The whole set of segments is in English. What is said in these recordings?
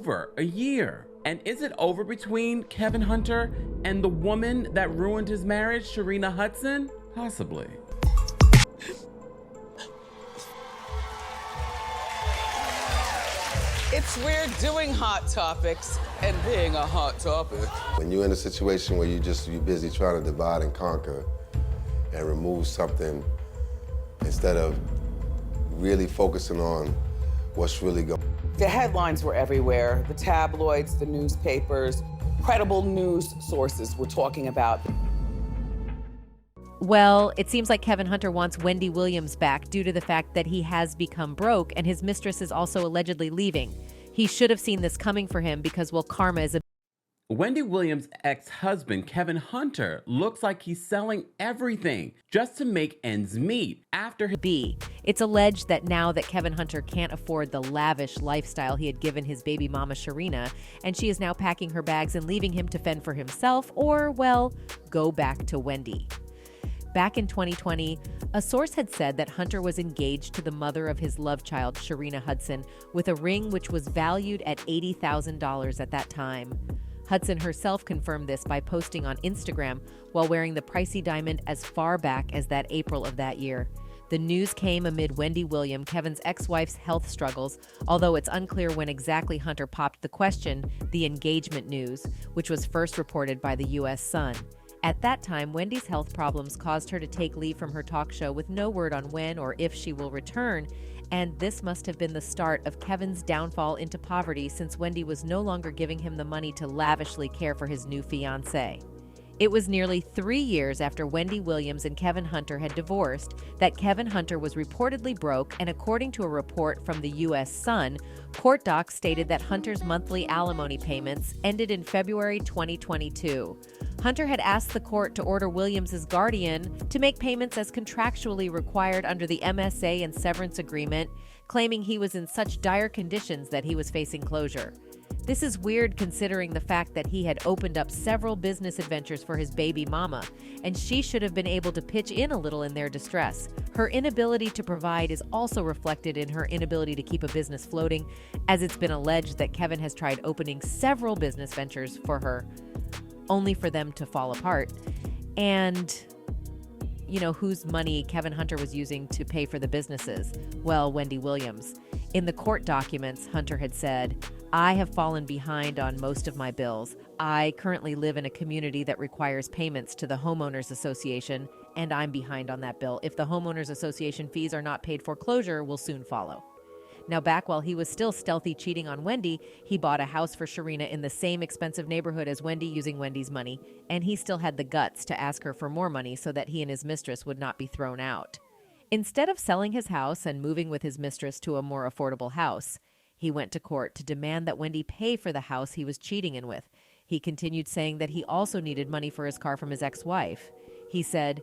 over a year. And is it over between Kevin Hunter and the woman that ruined his marriage, Sharina Hudson? Possibly. It's weird doing hot topics and being a hot topic. When you're in a situation where you're busy trying to divide and conquer and remove something instead of really focusing on what's really going on. The headlines were everywhere. The tabloids, the newspapers, credible news sources were talking about. Well, it seems like Kevin Hunter wants Wendy Williams back due to the fact that he has become broke and his mistress is also allegedly leaving. He should have seen this coming for him because, well, karma is a... Wendy Williams' ex-husband, Kevin Hunter, looks like he's selling everything just to make ends meet after his... It's alleged that now that Kevin Hunter can't afford the lavish lifestyle he had given his baby mama Sharina, and she is now packing her bags and leaving him to fend for himself or, well, go back to Wendy. Back in 2020, a source had said that Hunter was engaged to the mother of his love child, Sharina Hudson, with a ring which was valued at $80,000 at that time. Hudson herself confirmed this by posting on Instagram while wearing the pricey diamond as far back as that April of that year. The news came amid Wendy Williams, Kevin's ex-wife's health struggles, although it's unclear when exactly Hunter popped the question, the engagement news, which was first reported by the U.S. Sun. At that time, Wendy's health problems caused her to take leave from her talk show with no word on when or if she will return, and this must have been the start of Kevin's downfall into poverty since Wendy was no longer giving him the money to lavishly care for his new fiancé. It was nearly 3 years after Wendy Williams and Kevin Hunter had divorced that Kevin Hunter was reportedly broke, and according to a report from the U.S. Sun, court docs stated that Hunter's monthly alimony payments ended in February 2022. Hunter had asked the court to order Williams' guardian to make payments as contractually required under the MSA and severance agreement, claiming he was in such dire conditions that he was facing closure. This is weird considering the fact that he had opened up several business adventures for his baby mama, and she should have been able to pitch in a little in their distress. Her inability to provide is also reflected in her inability to keep a business floating, as it's been alleged that Kevin has tried opening several business ventures for her, only for them to fall apart. And, you know, whose money Kevin Hunter was using to pay for the businesses? Well, Wendy Williams. In the court documents, Hunter had said, "I have fallen behind on most of my bills. I currently live in a community that requires payments to the Homeowners Association, and I'm behind on that bill. If the Homeowners Association fees are not paid, foreclosure will soon follow." Now, back while he was still stealthy cheating on Wendy, he bought a house for Sharina in the same expensive neighborhood as Wendy using Wendy's money, and he still had the guts to ask her for more money so that he and his mistress would not be thrown out. Instead of selling his house and moving with his mistress to a more affordable house, he went to court to demand that Wendy pay for the house he was cheating in with. He continued saying that he also needed money for his car from his ex-wife. He said,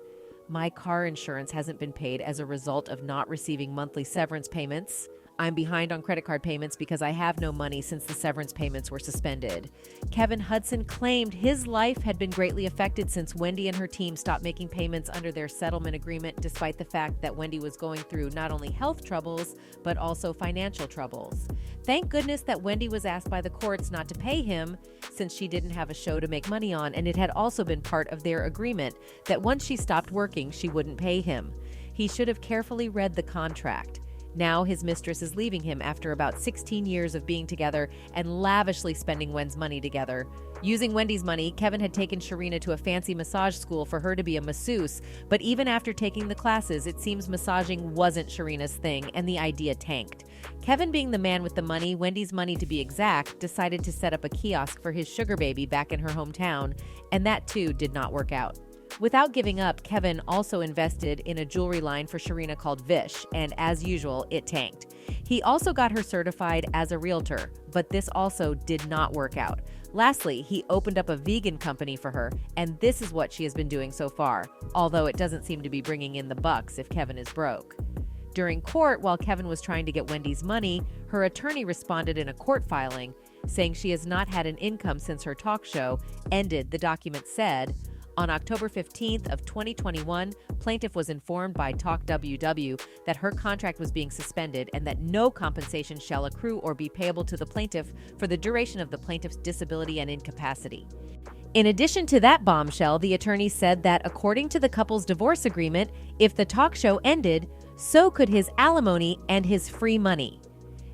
"My car insurance hasn't been paid as a result of not receiving monthly severance payments. I'm behind on credit card payments because I have no money since the severance payments were suspended." Kevin Hudson claimed his life had been greatly affected since Wendy and her team stopped making payments under their settlement agreement, despite the fact that Wendy was going through not only health troubles, but also financial troubles. Thank goodness that Wendy was asked by the courts not to pay him since she didn't have a show to make money on, and it had also been part of their agreement that once she stopped working, she wouldn't pay him. He should have carefully read the contract. Now his mistress is leaving him after about 16 years of being together and lavishly spending Wendy's money together. Using Wendy's money, Kevin had taken Sharina to a fancy massage school for her to be a masseuse, but even after taking the classes, it seems massaging wasn't Sharina's thing, and the idea tanked. Kevin, being the man with the money, Wendy's money to be exact, decided to set up a kiosk for his sugar baby back in her hometown, and that too did not work out. Without giving up, Kevin also invested in a jewelry line for Sharina called Vish, and as usual, it tanked. He also got her certified as a realtor, but this also did not work out. Lastly, he opened up a vegan company for her, and this is what she has been doing so far, although it doesn't seem to be bringing in the bucks if Kevin is broke. During court, while Kevin was trying to get Wendy's money, her attorney responded in a court filing, saying she has not had an income since her talk show ended. The document said, On October 15th of 2021, plaintiff was informed by Talk WW that her contract was being suspended and that no compensation shall accrue or be payable to the plaintiff for the duration of the plaintiff's disability and incapacity. In addition to that bombshell, the attorney said that according to the couple's divorce agreement, if the talk show ended, so could his alimony and his free money.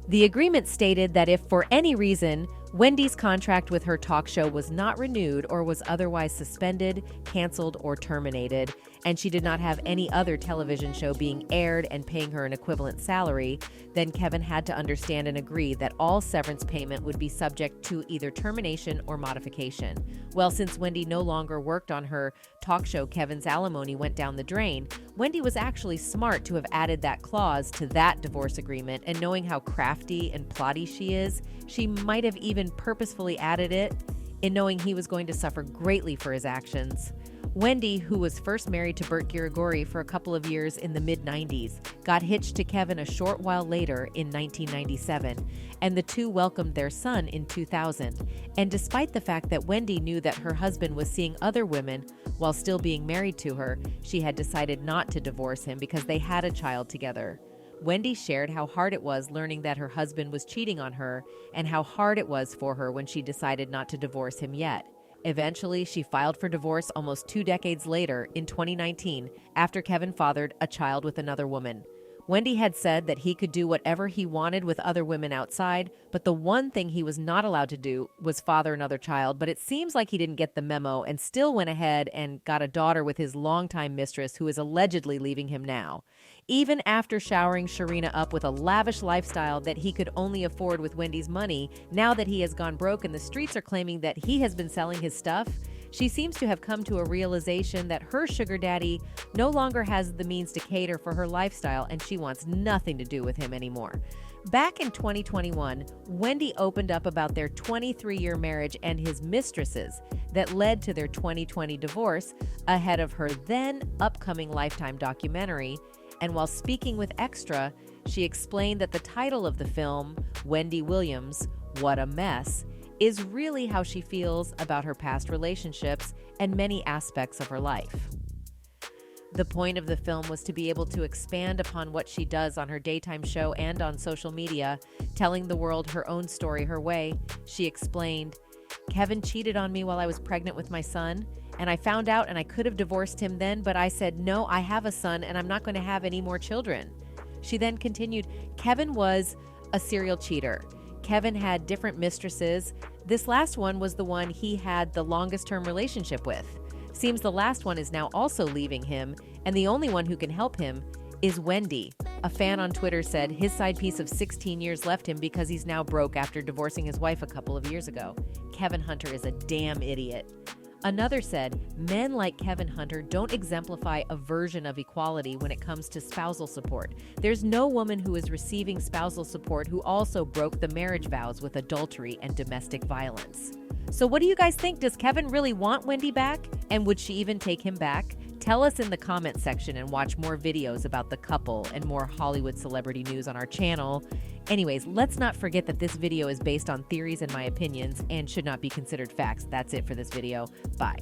The agreement stated that if for any reason Wendy's contract with her talk show was not renewed or was otherwise suspended, canceled, or terminated, and she did not have any other television show being aired and paying her an equivalent salary, then Kevin had to understand and agree that all severance payment would be subject to either termination or modification. Well, since Wendy no longer worked on her talk show, Kevin's alimony went down the drain. Wendy was actually smart to have added that clause to that divorce agreement, and knowing how crafty and plotty she is, she might have even purposefully added it in knowing he was going to suffer greatly for his actions. Wendy, who was first married to Bert Girigori for a couple of years in the mid-90s, got hitched to Kevin a short while later in 1997, and the two welcomed their son in 2000. And despite the fact that Wendy knew that her husband was seeing other women while still being married to her, she had decided not to divorce him because they had a child together. Wendy shared how hard it was learning that her husband was cheating on her and how hard it was for her when she decided not to divorce him yet. Eventually, she filed for divorce almost 2 decades later in 2019 after Kevin fathered a child with another woman. Wendy had said that he could do whatever he wanted with other women outside, but the one thing he was not allowed to do was father another child. But it seems like he didn't get the memo and still went ahead and got a daughter with his longtime mistress, who is allegedly leaving him now. Even after showering Sharina up with a lavish lifestyle that he could only afford with Wendy's money, now that he has gone broke and the streets are claiming that he has been selling his stuff, she seems to have come to a realization that her sugar daddy no longer has the means to cater for her lifestyle, and she wants nothing to do with him anymore. Back in 2021, Wendy opened up about their 23-year marriage and his mistresses that led to their 2020 divorce ahead of her then upcoming Lifetime documentary. And while speaking with Extra, she explained that the title of the film, Wendy Williams, What a Mess, is really how she feels about her past relationships and many aspects of her life. The point of the film was to be able to expand upon what she does on her daytime show and on social media, telling the world her own story her way. She explained, "Kevin cheated on me while I was pregnant with my son, and I found out and I could have divorced him then, but I said, no, I have a son and I'm not going to have any more children." She then continued, "Kevin was a serial cheater. Kevin had different mistresses. This last one was the one he had the longest term relationship with. Seems the last one is now also leaving him, and the only one who can help him is Wendy." A fan on Twitter said his side piece of 16 years left him because he's now broke after divorcing his wife a couple of years ago. Kevin Hunter is a damn idiot. Another said, "Men like Kevin Hunter don't exemplify a version of equality when it comes to spousal support. There's no woman who is receiving spousal support who also broke the marriage vows with adultery and domestic violence." So what do you guys think? Does Kevin really want Wendy back? And would she even take him back? Tell us in the comment section and watch more videos about the couple and more Hollywood celebrity news on our channel. Anyways, let's not forget that this video is based on theories and my opinions and should not be considered facts. That's it for this video. Bye.